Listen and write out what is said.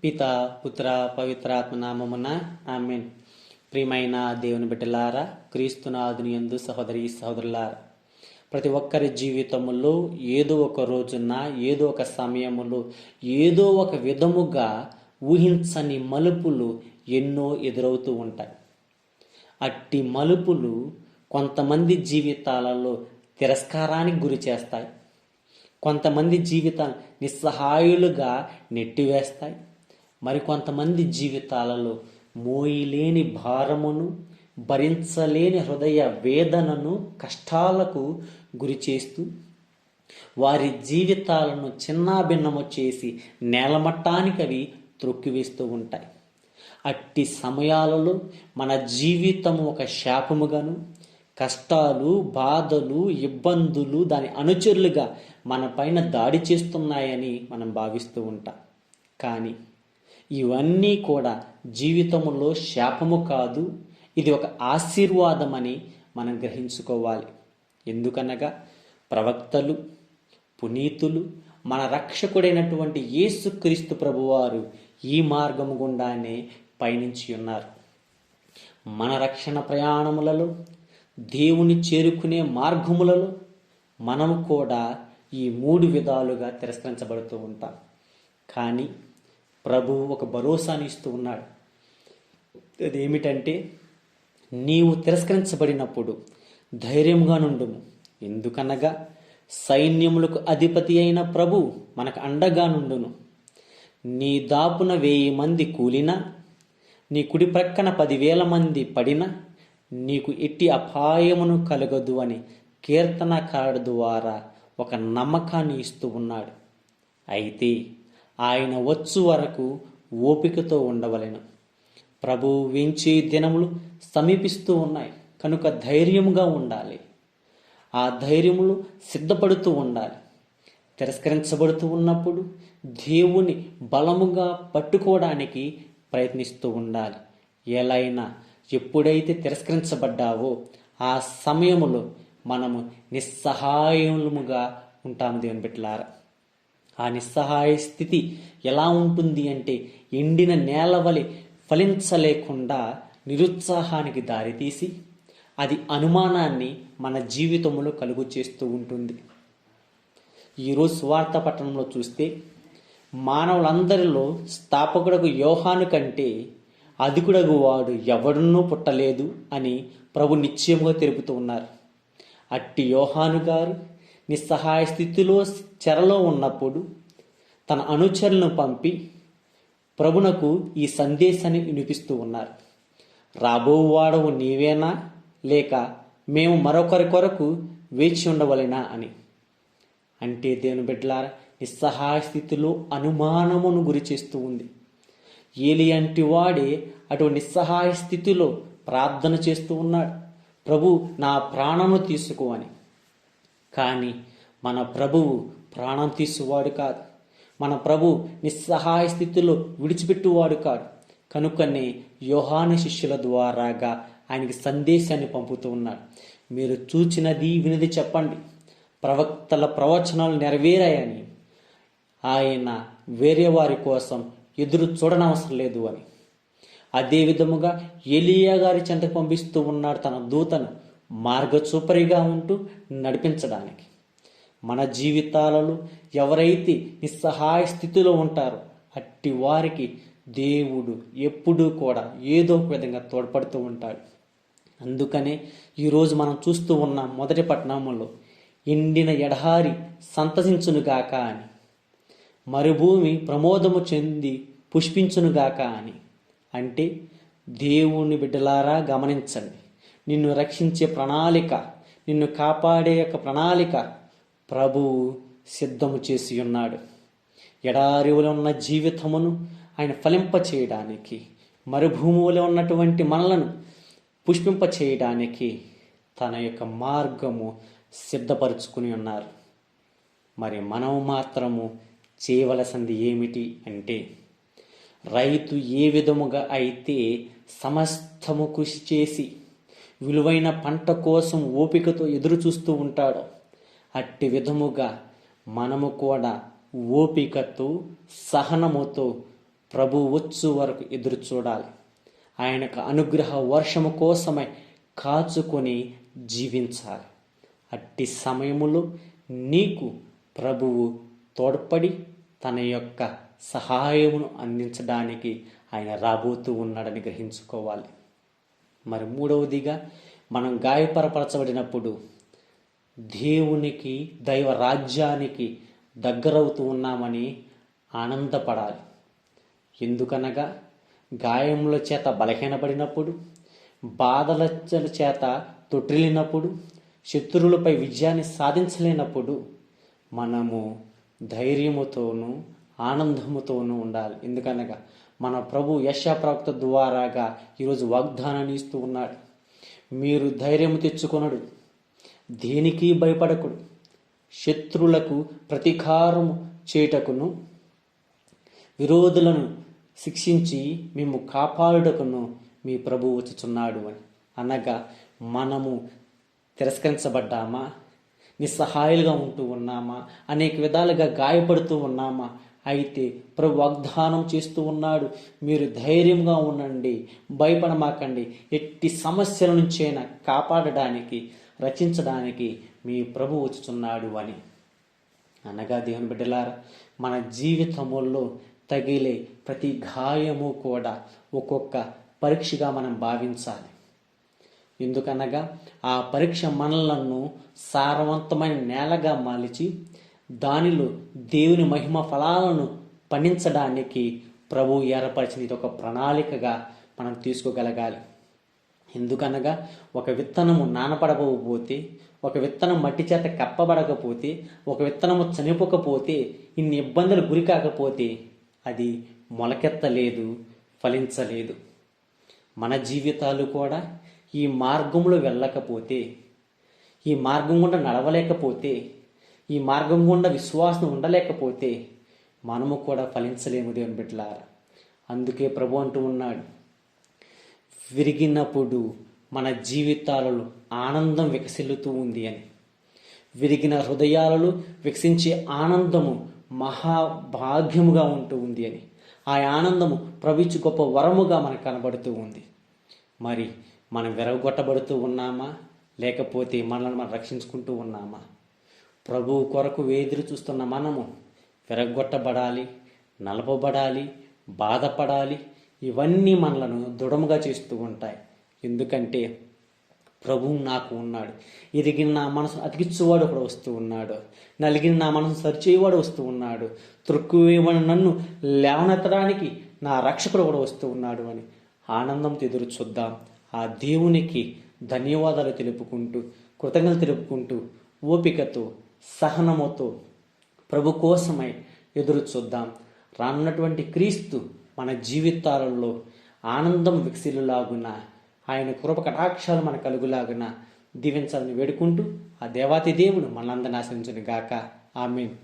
పిత పుత్ర పవిత్రాత్మ నామమున ఆమేన్. ప్రియమైన దేవుని బిడ్డలారా, క్రీస్తునాథుని యందు సహోదరి సహోదరులారా, ప్రతి ఒక్కరి జీవితంలో ఏదో ఒక రోజున ఏదో ఒక సమయములో ఏదో ఒక విధముగా ఊహించని మలుపులు ఎన్నో ఎదురవుతూ ఉంటాయి. అట్టి మలుపులు కొంతమంది జీవితాలలో తిరస్కారానికి గురి చేస్తాయి, కొంతమంది జీవితాలు నిస్సహాయులుగా నెట్టివేస్తాయి, మరికొంతమంది జీవితాలలో మోయలేని భారమును, భరించలేని హృదయ వేదనను, కష్టాలకు గురి చేస్తూ వారి జీవితాలను చిన్నాభిన్నము చేసి నేలమట్టానికి అవి త్రొక్కివేస్తూ ఉంటాయి. అట్టి సమయాలలో మన జీవితము ఒక శాపముగాను, కష్టాలు, బాధలు, ఇబ్బందులు దాని అనుచరులుగా మన పైన దాడి చేస్తున్నాయని మనం భావిస్తూ ఉంటాం. కానీ ఇవన్నీ కూడా జీవితంలో శాపము కాదు, ఇది ఒక ఆశీర్వాదమని మనం గ్రహించుకోవాలి. ఎందుకనగా ప్రవక్తలు, పునీతులు, మన రక్షకుడైనటువంటి యేసుక్రీస్తు ప్రభువారు ఈ మార్గము గుండానే పయనించి ఉన్నారు. మన రక్షణ ప్రయాణములలో, దేవుని చేరుకునే మార్గములలో మనము కూడా ఈ 3 విధాలుగా తిరస్కరించబడుతూ ఉంటాం. కానీ ప్రభువు ఒక భరోసాని ఇస్తూ ఉన్నాడు. అదేమిటంటే, నీవు తిరస్కరించబడినప్పుడు ధైర్యంగా నుండుము. ఎందుకనగా సైన్యములకు అధిపతి అయిన ప్రభు మనకు అండగా నుండును. నీ దాపున 1000 మంది కూలినా, నీ కుడి ప్రక్కన 10,000 మంది పడినా నీకు ఎట్టి అపాయమును కలగదు అని కీర్తనకారుడు ద్వారా ఒక నమ్మకాన్ని ఇస్తూ ఉన్నాడు. అయితే ఆయన వచ్చు వరకు ఓపికతో ఉండవలెను. ప్రభువు వేంచే దినములు సమీపిస్తూ ఉన్నాయి కనుక ధైర్యముగా ఉండాలి. ఆ ధైర్యములు సిద్ధపడుతూ ఉండాలి. తిరస్కరించబడుతూ ఉన్నప్పుడు దేవుని బలముగా పట్టుకోవడానికి ప్రయత్నిస్తూ ఉండాలి. ఎలైనా ఎప్పుడైతే తిరస్కరించబడ్డావో ఆ సమయములో మనము నిస్సహాయముగా ఉంటాము. దేవుని బిడ్డలారా, ఆ నిస్సహాయ స్థితి ఎలా ఉంటుంది అంటే, ఎండిన నేల వలె ఫలించలేకుండా నిరుత్సాహానికి దారితీసి అది అనుమానాన్ని మన జీవితంలో కలుగు చేస్తూ ఉంటుంది. ఈరోజు సువార్త పట్టణంలో చూస్తే మానవులందరిలో స్థాపకుడకు యోహాను కంటే అధికుడగు వాడు ఎవడునూ పుట్టలేదు అని ప్రభు నిశ్చయముగా తెలుపుతూ ఉన్నారు. అట్టి యోహాను గారు నిస్సహాయ స్థితిలో చెరలో ఉన్నప్పుడు తన అనుచరులను పంపి ప్రభునకు ఈ సందేశాన్ని వినిపిస్తూ ఉన్నారు. రాబోవాడవు నీవేనా, లేక మేము మరొకరి కొరకు వేచి ఉండవలెనా అని. అంటే దేవుని బిడ్డలారా, నిస్సహాయ స్థితిలో అనుమానమును గురి చేస్తూ ఉంది. ఏలి అంటి వాడే అటువంటి నిస్సహాయ స్థితిలో ప్రార్థన చేస్తూ ఉన్నాడు, ప్రభు నా ప్రాణము తీసుకో అని. కానీ మన ప్రభువు ప్రాణం తీసువాడు కాదు. మన ప్రభు నిస్సహాయ స్థితిలో విడిచిపెట్టువాడు కాదు. కనుకనే యోహాను శిష్యుల ద్వారాగా ఆయనకి సందేశాన్ని పంపుతూ ఉన్నాడు. మీరు చూచినది వినిది చెప్పండి, ప్రవక్తల ప్రవచనాలు నెరవేరాయని. ఆయన వేరే వారి కోసం ఎదురు చూడనవసరం లేదు అని. అదే విధముగా ఎలీయా గారి చెంతకు పంపిస్తూ ఉన్నాడు తన దూతను మార్గచూపరిగా ఉంటూ నడిపించడానికి. మన జీవితాలలో ఎవరైతే నిస్సహాయ స్థితిలో ఉంటారో అట్టి వారికి దేవుడు ఎప్పుడూ కూడా ఏదో ఒక విధంగా తోడ్పడుతూ ఉంటాడు. అందుకనే ఈరోజు మనం చూస్తూ ఉన్న మొదటి పట్టణంలో ఎండిన ఎడారి సంతసించునుగాక అని, మరుభూమి ప్రమోదము చెంది పుష్పించునుగాక అని. అంటే దేవుని బిడ్డలారా గమనించండి, నిన్ను రక్షించే ప్రణాళిక, నిన్ను కాపాడే యొక్క ప్రణాళిక ప్రభువు సిద్ధము చేసి ఉన్నాడు. ఎడారిలో ఉన్న జీవితమును ఆయన ఫలింప చేయడానికి, మరుభూమిలో ఉన్నటువంటి మనలను పుష్పింప చేయడానికి తన యొక్క మార్గము సిద్ధపరుచుకుని ఉన్నారు. మరి మనం మాత్రము చేయవలసింది ఏమిటి అంటే, రైతు ఏ విధముగా అయితే సమస్తము కృషి చేసి విలువైన పంట కోసం ఓపికతో ఎదురు చూస్తూ ఉంటాడో అట్టి విధముగా మనము కూడా ఓపికతో, సహనముతో ప్రభు వచ్చు వరకు ఎదురు చూడాలి. ఆయనకు అనుగ్రహ వర్షము కోసమై కాచుకొని జీవించాలి. అట్టి సమయములో నీకు ప్రభువు తోడ్పడి తన యొక్క సహాయమును అందించడానికి ఆయన రాబోతూ ఉన్నాడని గ్రహించుకోవాలి. మరి మూడవదిగా, మనం గాయపరచబడినప్పుడు దేవునికి, దైవ రాజ్యానికి దగ్గరవుతూ ఉన్నామని ఆనందపడాలి. ఎందుకనగా గాయముల చేత బలహీనపడినప్పుడు, బాధల చేత తొట్టిల్లినప్పుడు, శత్రువులపై విజయాన్ని సాధించలేనప్పుడు మనము ధైర్యముతోనూ ఆనందముతోనూ ఉండాలి. ఎందుకనగా మన ప్రభు యెషయా ప్రవక్త ద్వారాగా ఈరోజు వాగ్దానాన్ని ఇస్తూ ఉన్నాడు. మీరు ధైర్యము తెచ్చుకొనడు, దేనికి భయపడకుడు, శత్రువులకు ప్రతీకారము చేయుటకును, విరోధులను శిక్షించి మేము కాపాడుటకును మీ ప్రభువు వచ్చుచున్నాడు అని. అనగా మనము తిరస్కరించబడ్డామా, నిస్సహాయాలుగా ఉంటూ ఉన్నామా, అనేక విధాలుగా గాయపడుతూ ఉన్నామా? అయితే ప్రభు వాగ్దానం చేస్తూ ఉన్నాడు, మీరు ధైర్యంగా ఉండండి, భయపడమాకండి, ఎట్టి సమస్యల నుంచైనా కాపాడడానికి, రక్షించడానికి మీ ప్రభు వచ్చుచున్నాడు అని. అనగా దేవుని బిడ్డలారా, మన జీవితముల్లో తగిలే ప్రతి గాయము కూడా ఒక్కొక్క పరీక్షగా మనం భావించాలి. ఎందుకనగా ఆ పరీక్ష మనలను సారవంతమైన నేలగా మలిచి దానిలో దేవుని మహిమ ఫలాలను పండించడానికి ప్రభు ఏర్పరిచిన ఇది ఒక ప్రణాళికగా మనం తీసుకోగలగాలి. ఎందుకనగా ఒక విత్తనము నానపడకపోతే, ఒక విత్తనం మట్టి చేత కప్పబడకపోతే, ఒక విత్తనము చనిపోకపోతే, ఇన్ని ఇబ్బందులు గురి కాకపోతే అది మొలకెత్తలేదు, ఫలించలేదు. మన జీవితాలు కూడా ఈ మార్గంలో వెళ్ళకపోతే, ఈ మార్గం గుండా నడవలేకపోతే, ఈ మార్గం గుండా విశ్వాసం ఉండలేకపోతే మనము కూడా ఫలించలేము దేవుని బిడ్డలారా. అందుకే ప్రభు అంటూ ఉన్నాడు, విరిగినప్పుడు మన జీవితాలలో ఆనందం వికసిల్లుతూ ఉంది అని. విరిగిన హృదయాలలో వికసించే ఆనందము మహాభాగ్యముగా ఉంటూ ఉంది అని. ఆ ఆనందము ప్రభువు గొప్ప వరముగా మనకు కనబడుతూ ఉంది. మరి మనం విరగొట్టబడుతూ ఉన్నామా, లేకపోతే మనల్ని మనం రక్షించుకుంటూ ఉన్నామా? ప్రభువు కొరకు ఎదురు చూస్తున్న మనము విరగొట్టబడాలి, నలపబడాలి, బాధపడాలి. ఇవన్నీ మనలను దృఢముగా చేస్తూ ఉంటాయి. ఎందుకంటే ప్రభువు నాకు ఉన్నాడు, ఎదిగిన నా మనసు అతికిచ్చేవాడు ఒకడు వస్తూ ఉన్నాడు, నలిగిన నా మనసు సరిచేయవాడు వస్తూ ఉన్నాడు, త్రొక్కువేయమని నన్ను లేవనెత్తడానికి నా రక్షకుడు ఒకడు వస్తూ ఉన్నాడు అని ఆనందంతో ఎదురు చూద్దాం. ఆ దేవునికి ధన్యవాదాలు తెలుపుకుంటూ, కృతజ్ఞతలు తెలుపుకుంటూ, ఓపికతో, సహనముతో ప్రభు కోసమై ఎదురు చూద్దాం. రానున్నటువంటి క్రీస్తు మన జీవితాలలో ఆనందం వికసిల్లులాగున, ఆయన కృప కటాక్షాలు మన కలుగులాగున దీవించాలని వేడుకుంటూ, ఆ దేవాతి దేవుడు మనందరిని ఆశీర్వదించును గాక. ఆమేన్.